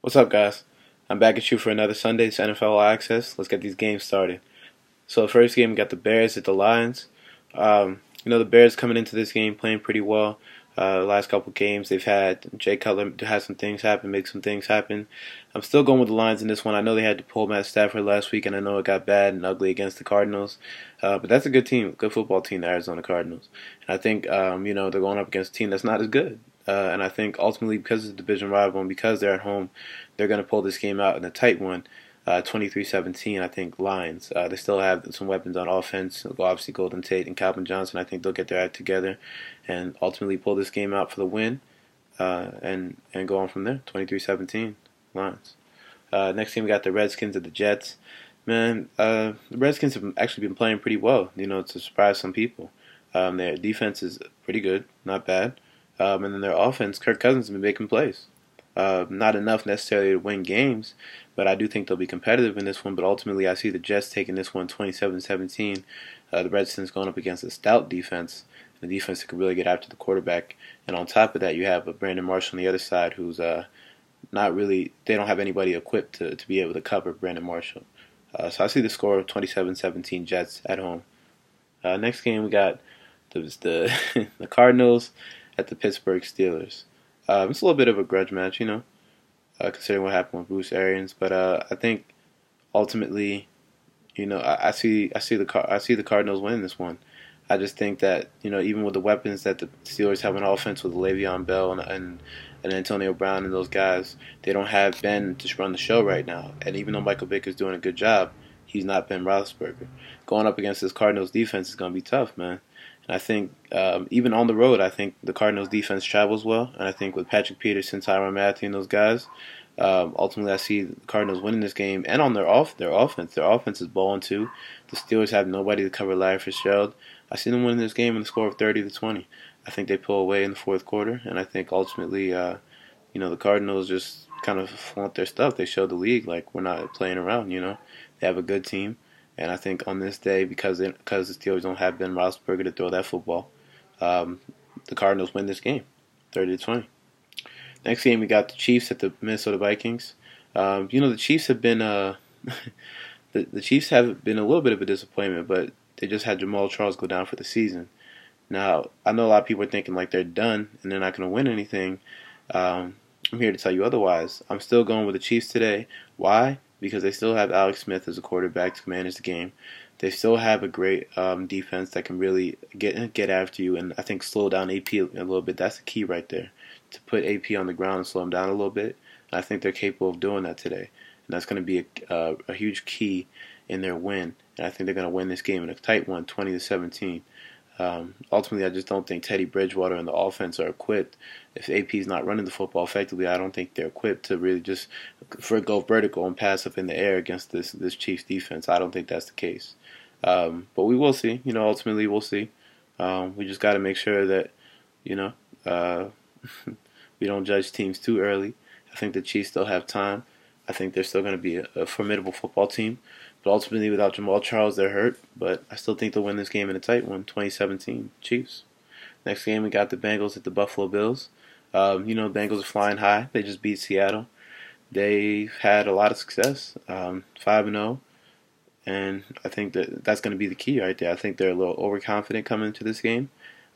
What's up, guys? I'm back at you for another Sunday's NFL All Access. Let's get these games started. So, the first game, we got the Bears at the Lions. The Bears coming into this game playing pretty well. The last couple games, they've had Jay Cutler had some things happen, make some things happen. I'm still going with the Lions in this one. I know they had to pull Matt Stafford last week, and I know it got bad and ugly against the Cardinals. But that's a good team, good football team, the Arizona Cardinals. And I think, they're going up against a team that's not as good. And I think ultimately, because it's a division rival and because they're at home, they're going to pull this game out in a tight one, 23-17. I think Lions. They still have some weapons on offense. Obviously, Golden Tate and Calvin Johnson. I think they'll get their act together and ultimately pull this game out for the win, and go on from there. 23-17, Lions. Next game, we got the Redskins at the Jets. Man, the Redskins have actually been playing pretty well. To surprise some people. Their defense is pretty good, not bad. And then their offense, Kirk Cousins has been making plays. Not enough necessarily to win games, but I do think they'll be competitive in this one. But ultimately, I see the Jets taking this one 27-17. The Redskins going up against a stout defense, the defense that can really get after the quarterback. And on top of that, you have a Brandon Marshall on the other side who's not really, they don't have anybody equipped to be able to cover Brandon Marshall. So I see the score of 27-17 Jets at home. Next game, we got the the Cardinals at the Pittsburgh Steelers. It's a little bit of a grudge match, considering what happened with Bruce Arians. But I think ultimately, I see the Cardinals winning this one. I just think that even with the weapons that the Steelers have on offense with Le'Veon Bell and Antonio Brown and those guys, they don't have Ben to run the show right now. And even though Michael Vicker's doing a good job, he's not Ben Roethlisberger. Going up against this Cardinals defense is going to be tough, man. And I think even on the road, I think the Cardinals defense travels well. And I think with Patrick Peterson, Tyrann Mathieu, and those guys, ultimately I see the Cardinals winning this game. And on their offense is balling too. The Steelers have nobody to cover Larry Fitzgerald. I see them winning this game in the score of 30-20. I think they pull away in the fourth quarter, and I think ultimately, the Cardinals just kind of flaunt their stuff. They show the league like we're not playing around. They have a good team. And I think on this day, because the Steelers don't have Ben Roethlisberger to throw that football, the Cardinals win this game, 30-20. Next game, we got the Chiefs at the Minnesota Vikings. The Chiefs have been the Chiefs have been a little bit of a disappointment, but they just had Jamal Charles go down for the season. Now, I know a lot of people are thinking like they're done and they're not going to win anything. I'm here to tell you otherwise. I'm still going with the Chiefs today. Why? Because they still have Alex Smith as a quarterback to manage the game. They still have a great defense that can really get after you and I think slow down AP a little bit. That's the key right there, to put AP on the ground and slow him down a little bit. And I think they're capable of doing that today. And that's going to be a huge key in their win. And I think they're going to win this game in a tight one, 20-17. Ultimately, I just don't think Teddy Bridgewater and the offense are equipped. If AP is not running the football effectively, I don't think they're equipped to really just go vertical and pass up in the air against this Chiefs defense. I don't think that's the case. But we will see. Ultimately, we'll see. We just got to make sure that, we don't judge teams too early. I think the Chiefs still have time. I think they're still going to be a formidable football team. But ultimately, without Jamal Charles, they're hurt. But I still think they'll win this game in a tight one, 2017, Chiefs. Next game, we got the Bengals at the Buffalo Bills. The Bengals are flying high. They just beat Seattle. They've had a lot of success, 5-0. And I think that's going to be the key right there. I think they're a little overconfident coming into this game.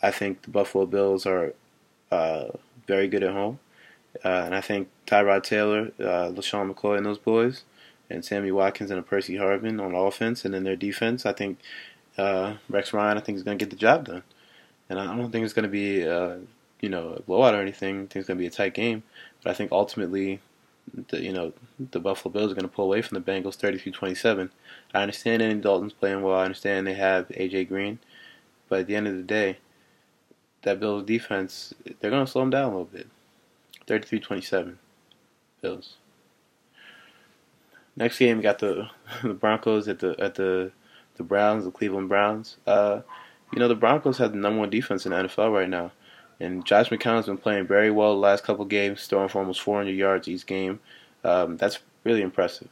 I think the Buffalo Bills are very good at home. And I think Tyrod Taylor, LaShawn McCoy, and those boys, and Sammy Watkins and a Percy Harvin on offense, and then their defense, I think Rex Ryan, I think, is going to get the job done. And I don't think it's going to be, a blowout or anything. I think it's going to be a tight game. But I think ultimately, the Buffalo Bills are going to pull away from the Bengals 33-27. I understand Andy Dalton's playing well. I understand they have A.J. Green. But at the end of the day, that Bills defense, they're going to slow them down a little bit. 33-27, Bills. Next game, we got the Broncos at the Browns, the Cleveland Browns. The Broncos have the number one defense in the NFL right now, and Josh McCown's been playing very well the last couple games, throwing for almost 400 yards each game. That's really impressive.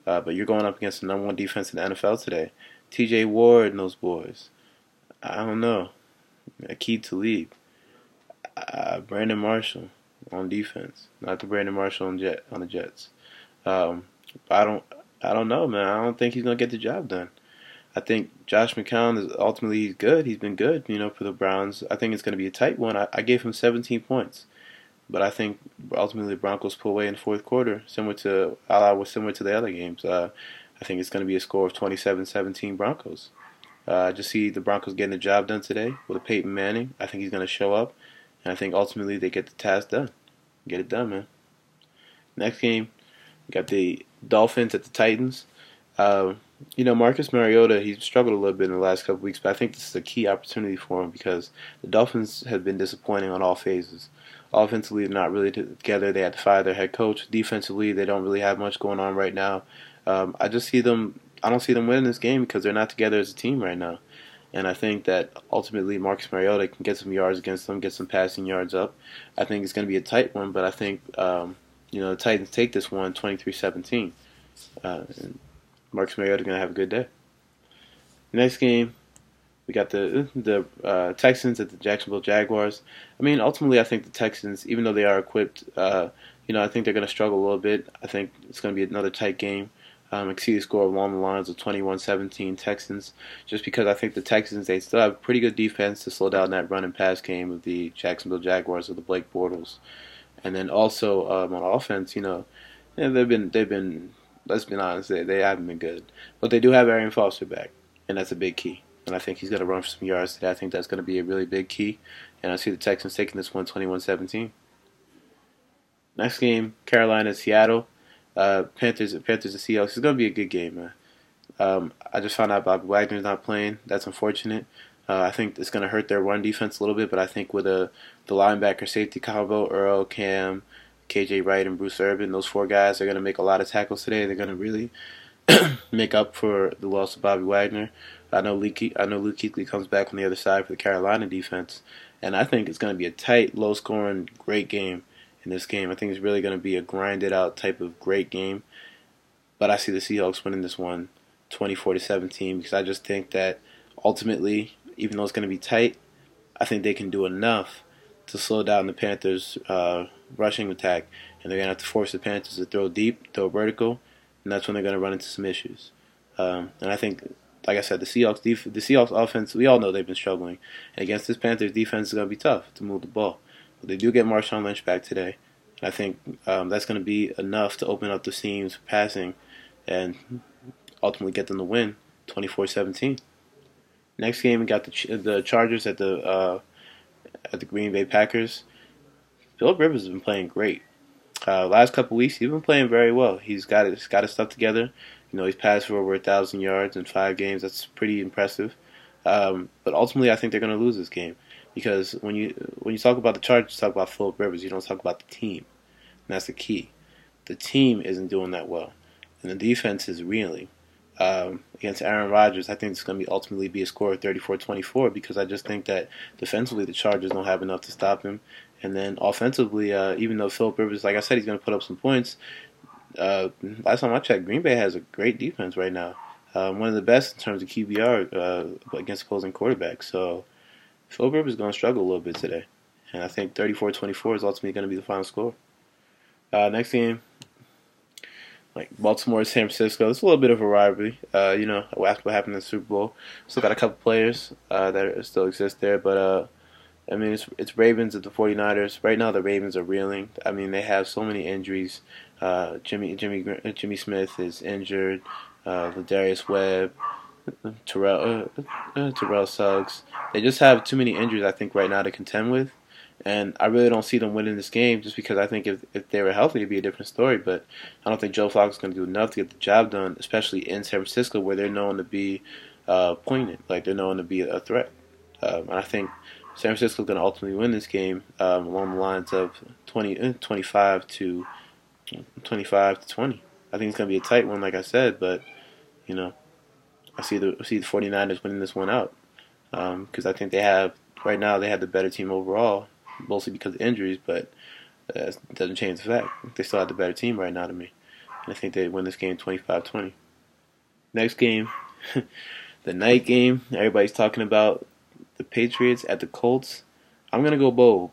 But you're going up against the number one defense in the NFL today. T.J. Ward and those boys. I don't know. Aqib Talib, Brandon Marshall. on defense, not the Brandon Marshall on the Jets. Um, I don't I don't know, man. I don't think he's gonna get the job done. I think Josh McCown is ultimately good. He's been good, for the Browns. I think it's going to be a tight one. I gave him 17 points, but I think ultimately the Broncos pull away in the fourth quarter, similar to the other games. I think it's going to be a score of 27-17 Broncos. I just see the Broncos getting the job done today with a Peyton Manning. I think he's going to show up, and I think ultimately they get the task done. Get it done, man. Next game, we got the Dolphins at the Titans. Marcus Mariota, he's struggled a little bit in the last couple weeks, but I think this is a key opportunity for him because the Dolphins have been disappointing on all phases. Offensively, they're not really together. They had to fire their head coach. Defensively, they don't really have much going on right now. I don't see them winning this game because they're not together as a team right now. And I think that ultimately Marcus Mariota can get some yards against them, get some passing yards up. I think it's going to be a tight one, but I think the Titans take this one 23-17. And Marcus Mariota going to have a good day. Next game, we got the Texans at the Jacksonville Jaguars. I mean, ultimately, I think the Texans, even though they are equipped, I think they're going to struggle a little bit. I think it's going to be another tight game. I see the score along the lines of 21-17 Texans, just because I think the Texans, they still have a pretty good defense to slow down that run and pass game of the Jacksonville Jaguars of the Blake Bortles. And then also on offense, they've been. Let's be honest, they haven't been good. But they do have Arian Foster back, and that's a big key. And I think he's going to run for some yards today. I think that's going to be a really big key. And I see the Texans taking this one 21-17. Next game, Carolina, Seattle. Panthers and Seahawks. It's going to be a good game, man. I just found out Bobby Wagner's not playing. That's unfortunate. I think it's going to hurt their run defense a little bit, but I think with the linebacker safety combo, Earl, Cam, KJ Wright, and Bruce Irvin, those four guys are going to make a lot of tackles today. They're going to really make up for the loss of Bobby Wagner. I know Luke Kuechly comes back on the other side for the Carolina defense, and I think it's going to be a tight, low-scoring, great game in this game. I think it's really going to be a grinded-out type of great game, but I see the Seahawks winning this one 24-17 because I just think that ultimately, even though it's going to be tight, I think they can do enough to slow down the Panthers' rushing attack, and they're going to have to force the Panthers to throw deep, throw vertical, and that's when they're going to run into some issues. And I think, like I said, the Seahawks offense, we all know they've been struggling, and against this Panthers defense, it's going to be tough to move the ball. But they do get Marshawn Lynch back today, and I think that's going to be enough to open up the seams for passing and ultimately get them to win 24-17. Next game, we got the Chargers at the Green Bay Packers. Philip Rivers has been playing great. Last couple weeks, he's been playing very well. He's got his stuff together. He's passed for over 1,000 yards in 5 games. That's pretty impressive. But ultimately, I think they're going to lose this game because when you talk about the Chargers, you talk about Philip Rivers. You don't talk about the team. And that's the key. The team isn't doing that well, and the defense is reeling. Against Aaron Rodgers, I think it's going to ultimately be a score of 34-24 because I just think that defensively the Chargers don't have enough to stop him. And then offensively, even though Philip Rivers, like I said, he's going to put up some points, last time I checked, Green Bay has a great defense right now. One of the best in terms of QBR against opposing quarterbacks. So Philip Rivers is going to struggle a little bit today. And I think 34-24 is ultimately going to be the final score. Next game, like Baltimore, San Francisco. It's a little bit of a rivalry. What happened in the Super Bowl. Still got a couple players that still exist there, but it's Ravens at the 49ers. Right now, the Ravens are reeling. I mean, they have so many injuries. Jimmy Smith is injured. Ladarius Webb, Terrell Suggs. They just have too many injuries, I think, right now to contend with. And I really don't see them winning this game just because I think if they were healthy, it'd be a different story. But I don't think Joe Flacco is going to do enough to get the job done, especially in San Francisco where they're known to be poignant, like they're known to be a threat. And I think San Francisco is going to ultimately win this game along the lines of 25 to 20. I think it's going to be a tight one, like I said, but I see the 49ers winning this one out because I think they have the better team overall. Mostly because of injuries, but it doesn't change the fact. They still have the better team right now to me. And I think they win this game 25-20. Next game, the night game. Everybody's talking about the Patriots at the Colts. I'm going to go bold.